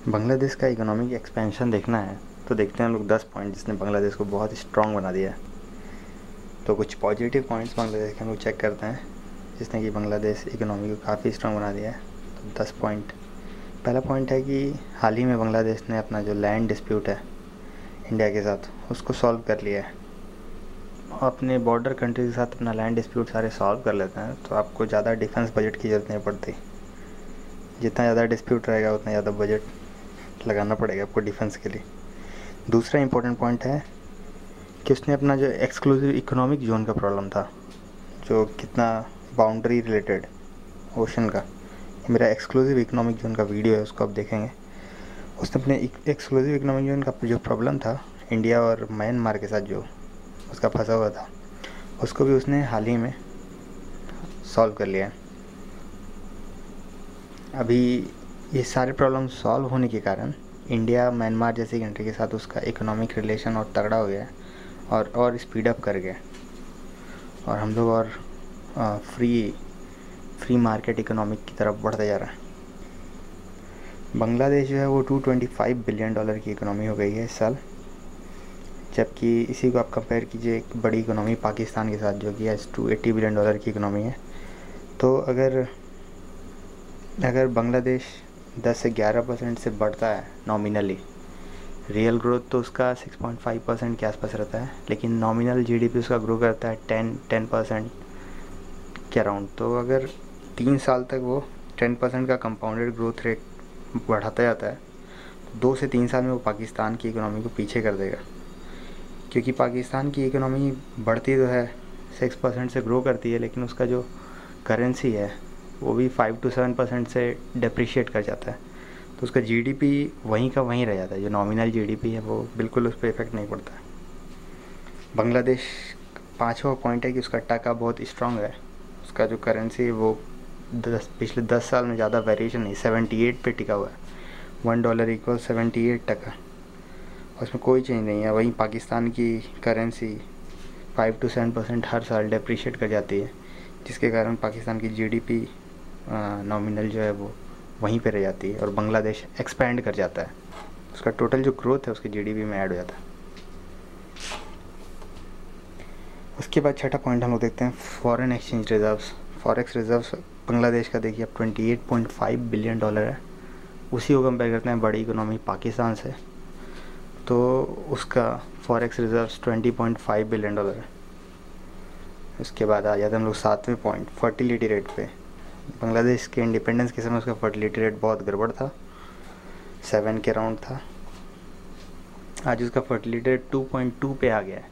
बांग्लादेश का economic expansion देखना है तो देखते हैं हम लोग 10 पॉइंट जिसने बांग्लादेश को बहुत स्ट्रॉन्ग बना दिया है। तो कुछ पॉजिटिव पॉइंट्स बांग्लादेश के हम लोग चेक करते हैं जिसने कि बांग्लादेश इकोनॉमी को काफ़ी स्ट्रॉन्ग बना दिया है। तो 10 पॉइंट। पहला पॉइंट है कि हाल ही में बांग्लादेश ने अपना जो लैंड डिस्प्यूट है इंडिया के साथ उसको सॉल्व कर लिया है। अपने बॉर्डर कंट्री के साथ अपना लैंड डिस्प्यूट सारे सॉल्व कर लेते हैं तो आपको ज़्यादा डिफेंस बजट की ज़रूरत नहीं पड़ती। जितना ज़्यादा डिस्प्यूट रहेगा उतना ज़्यादा बजट लगाना पड़ेगा आपको डिफेंस के लिए। दूसरा इंपॉर्टेंट पॉइंट है कि उसने अपना जो एक्सक्लूसिव इकोनॉमिक जोन का प्रॉब्लम था, जो कितना बाउंड्री रिलेटेड ओशन का, मेरा एक्सक्लूसिव इकोनॉमिक जोन का वीडियो है उसको आप देखेंगे। उसने अपने एक्सक्लूसिव इकोनॉमिक जोन का जो प्रॉब्लम था इंडिया और म्यांमार के साथ जो उसका फंसा हुआ था उसको भी उसने हाल ही में सॉल्व कर लिया है। अभी ये सारे प्रॉब्लम सॉल्व होने के कारण इंडिया म्यांमार जैसी कंट्री के साथ उसका इकोनॉमिक रिलेशन और तगड़ा हो गया है और स्पीड अप कर गया और हम लोग और फ्री मार्केट इकोनॉमिक की तरफ बढ़ते जा रहा है। बांग्लादेश जो है वो $225 बिलियन की इकोनॉमी हो गई है इस साल, जबकि इसी को आप कंपेयर कीजिए एक बड़ी इकोनॉमी पाकिस्तान के साथ जो कि आज $280 बिलियन की इकोनॉमी है। तो अगर बांग्लादेश 10 से 11% से बढ़ता है नॉमिनली, रियल ग्रोथ तो उसका 6.5% के आसपास रहता है, लेकिन नॉमिनल जीडीपी उसका ग्रो करता है 10% के अराउंड। तो अगर 3 साल तक वो 10% का कंपाउंडेड ग्रोथ रेट बढ़ाता जाता है तो 2 से 3 साल में वो पाकिस्तान की इकोनॉमी को पीछे कर देगा, क्योंकि पाकिस्तान की इकोनॉमी बढ़ती तो है 6% से ग्रो करती है, लेकिन उसका जो करेंसी है वो भी 5 to 7% से डिप्रिशिएट कर जाता है। तो उसका जीडीपी वहीं का वहीं रह जाता है, जो नॉमिनल जीडीपी है वो बिल्कुल उस पर इफेक्ट नहीं पड़ता है। बांग्लादेश 5वां पॉइंट है कि उसका टका बहुत स्ट्रांग है। उसका जो करेंसी है वो पिछले 10 साल में ज़्यादा वेरिएशन नहीं, 78 पे टिका हुआ है। $1 = 78 टका, उसमें कोई चेंज नहीं है। वहीं पाकिस्तान की करेंसी 5 to 7% हर साल डिप्रिशिएट कर जाती है, जिसके कारण पाकिस्तान की जीडीपी नॉमिनल जो है वो वहीं पे रह जाती है और बांग्लादेश एक्सपैंड कर जाता है। उसका टोटल जो ग्रोथ है उसके जीडीपी में ऐड हो जाता है। उसके बाद छठा पॉइंट हम लोग देखते हैं foreign exchange reserves. Forex reserves Bangladesh का देखिए अब $28.5 बिलियन है। उसी को कंपेयर करते हैं बड़ी इकोनॉमी पाकिस्तान से, तो उसका फॉरेक्स रिजर्व्स $20.5 बिलियन है। उसके बाद आ जाते हैं हम लोग 7वें पॉइंट, फर्टिलिटी रेट पे। बांग्लादेश के इंडिपेंडेंस के समय उसका फर्टिलिटी रेट बहुत गड़बड़ था, 7 के अराउंड था। आज उसका फर्टिलिटी रेट 2.2 पे आ गया है,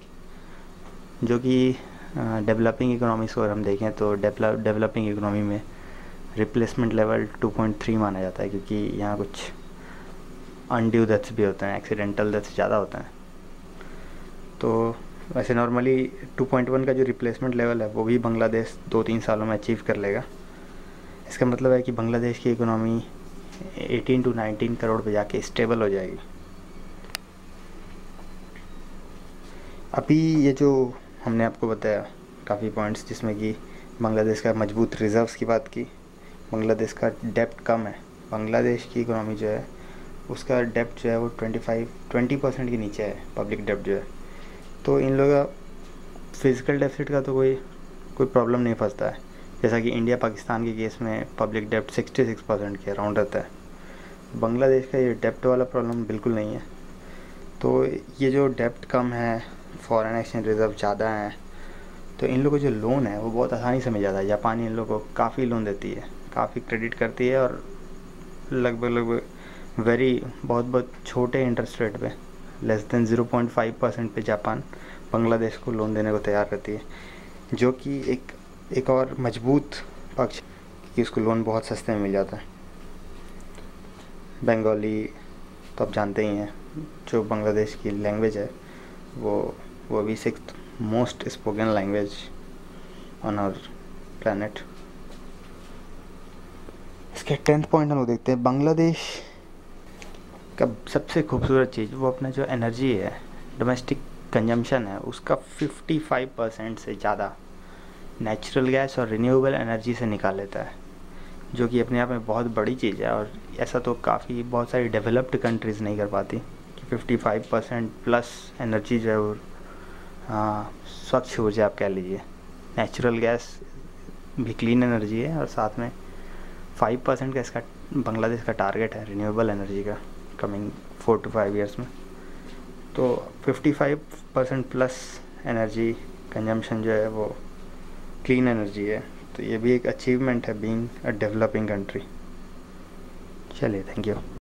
जो कि डेवलपिंग इकोनॉमीज़ को अगर हम देखें तो डेवलपिंग इकोनॉमी में रिप्लेसमेंट लेवल 2.3 माना जाता है, क्योंकि यहाँ कुछ अनड्यू डेथ्स भी होते हैं, एक्सीडेंटल डेथ्स ज़्यादा होते हैं। तो वैसे नॉर्मली 2.1 का जो रिप्लेसमेंट लेवल है वो भी बांग्लादेश 2-3 सालों में अचीव कर लेगा। इसका मतलब है कि बांग्लादेश की इकोनॉमी 18 to 19 करोड़ पे जाके स्टेबल हो जाएगी। अभी ये जो हमने आपको बताया काफ़ी पॉइंट्स, जिसमें कि बांग्लादेश का मजबूत रिजर्व्स की बात की, बांग्लादेश का डेप्ट कम है। बांग्लादेश की इकोनॉमी जो है उसका डेप्ट जो है वो 20% के नीचे है, पब्लिक डेप्ट जो है। तो इन लोगों का फिजिकल डेफिसिट का तो कोई प्रॉब्लम नहीं फंसता है, जैसा कि इंडिया पाकिस्तान के केस में पब्लिक डेप्ट 66% के अराउंड रहता है। बांग्लादेश का ये डेप्ट वाला प्रॉब्लम बिल्कुल नहीं है। तो ये जो डेप्ट कम है, फॉरेन एक्सचेंज रिजर्व ज़्यादा हैं, तो इन लोगों को जो लोन है वो बहुत आसानी से मिल जाता है। जापान इन लोगों को काफ़ी लोन देती है, काफ़ी क्रेडिट करती है और लगभग बहुत छोटे इंटरेस्ट रेट पे, लेस देन 0.5% पे जापान बांग्लादेश को लोन देने को तैयार रहती है, जो कि एक और मजबूत पक्ष कि उसको लोन बहुत सस्ते में मिल जाता है। बंगाली तो आप जानते ही हैं, जो बांग्लादेश की लैंग्वेज है वो भी 6th most spoken language on our planet. इसके 10th पॉइंट हम लोग देखते हैं। बांग्लादेश का सबसे खूबसूरत चीज़ वो अपना जो एनर्जी है, डोमेस्टिक कंजम्पशन है, उसका 55% से ज़्यादा नेचुरल गैस और रिन्यूएबल एनर्जी से निकाल लेता है। जो कि अपने आप में बहुत बड़ी चीज़ है। और ऐसा तो काफ़ी बहुत सारी डेवलप्ड कंट्रीज़ नहीं कर पाती कि 55% प्लस एनर्जी जो है वो स्वच्छ ऊर्जा आप कह लीजिए। नेचुरल गैस भी क्लीन एनर्जी है, और साथ में 5% का इसका बांग्लादेश का टारगेट है रिन्यूएबल एनर्जी का कमिंग 4 to 5 ईयर्स में। तो 55% प्लस एनर्जी कंजम्पशन जो है वो क्लीन एनर्जी है। तो ये भी एक अचीवमेंट है बीइंग अ डेवलपिंग कंट्री। चलिए, थैंक यू।